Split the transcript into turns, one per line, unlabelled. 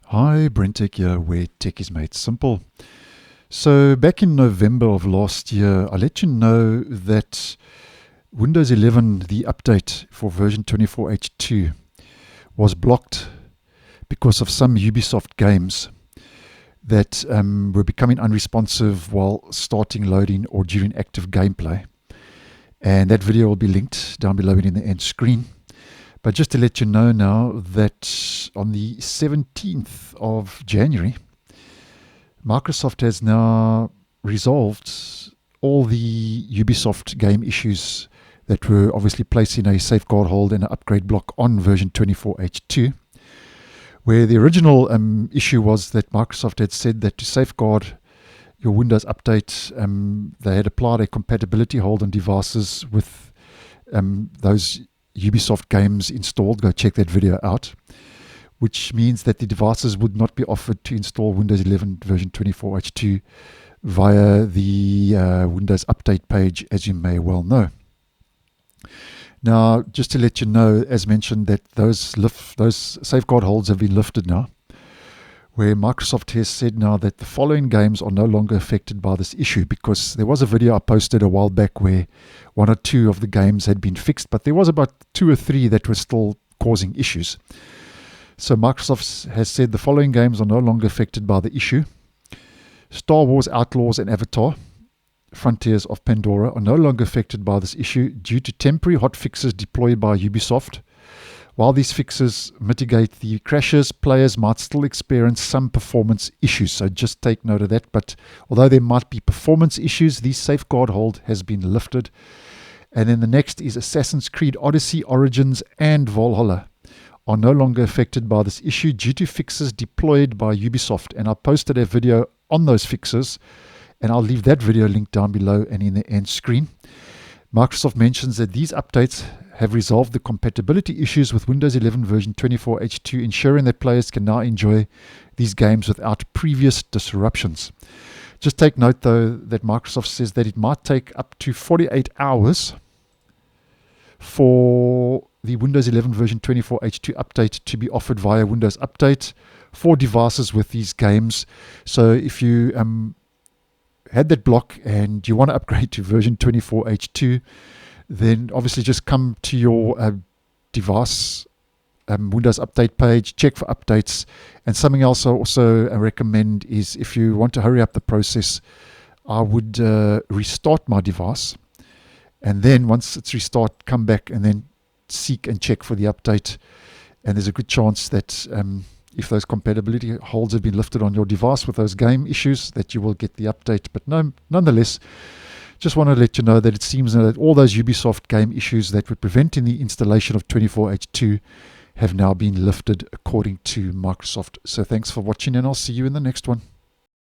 Hi, BrenTech here, where tech is made simple. So back in November of last year, I let you know that Windows 11, the update for version 24H2, was blocked because of some Ubisoft games that were becoming unresponsive while starting loading or during active gameplay. And that video will be linked down below and in the end screen. But just to let you know now that on the 17th of January, Microsoft has now resolved all the Ubisoft game issues that were obviously placing a safeguard hold and an upgrade block on version 24H2, where the original issue was that Microsoft had said that to safeguard your Windows update, they had applied a compatibility hold on devices with those Ubisoft games installed. Go check that video out, which means that the devices would not be offered to install Windows 11 version 24H2 via the Windows update page, as you may well know. Now, just to let you know, as mentioned, that those safeguard holds have been lifted now, where Microsoft has said now that the following games are no longer affected by this issue, because there was a video I posted a while back where one or two of the games had been fixed, but there was about 2 or 3 that were still causing issues. So Microsoft has said the following games are no longer affected by the issue. Star Wars Outlaws and Avatar, Frontiers of Pandora, are no longer affected by this issue due to temporary hotfixes deployed by Ubisoft. While these fixes mitigate the crashes, players might still experience some performance issues. So just take note of that. But although there might be performance issues, the safeguard hold has been lifted. And then the next is Assassin's Creed Odyssey, Origins, and Valhalla are no longer affected by this issue due to fixes deployed by Ubisoft. And I posted a video on those fixes, and I'll leave that video linked down below and in the end screen. Microsoft mentions that these updates have resolved the compatibility issues with Windows 11 version 24H2, ensuring that players can now enjoy these games without previous disruptions. Just take note, though, that Microsoft says that it might take up to 48 hours for the Windows 11 version 24H2 update to be offered via Windows Update for devices with these games. So if you had that block and you want to upgrade to version 24H2, then obviously just come to your device Windows Update page, check for updates. And something else I also recommend is, if you want to hurry up the process, I would restart my device, and then once it's restart, come back and then seek and check for the update. And there's a good chance that if those compatibility holds have been lifted on your device with those game issues, that you will get the update. But nonetheless, just want to let you know that it seems that all those Ubisoft game issues that were preventing the installation of 24H2 have now been lifted according to Microsoft. So thanks for watching, and I'll see you in the next one.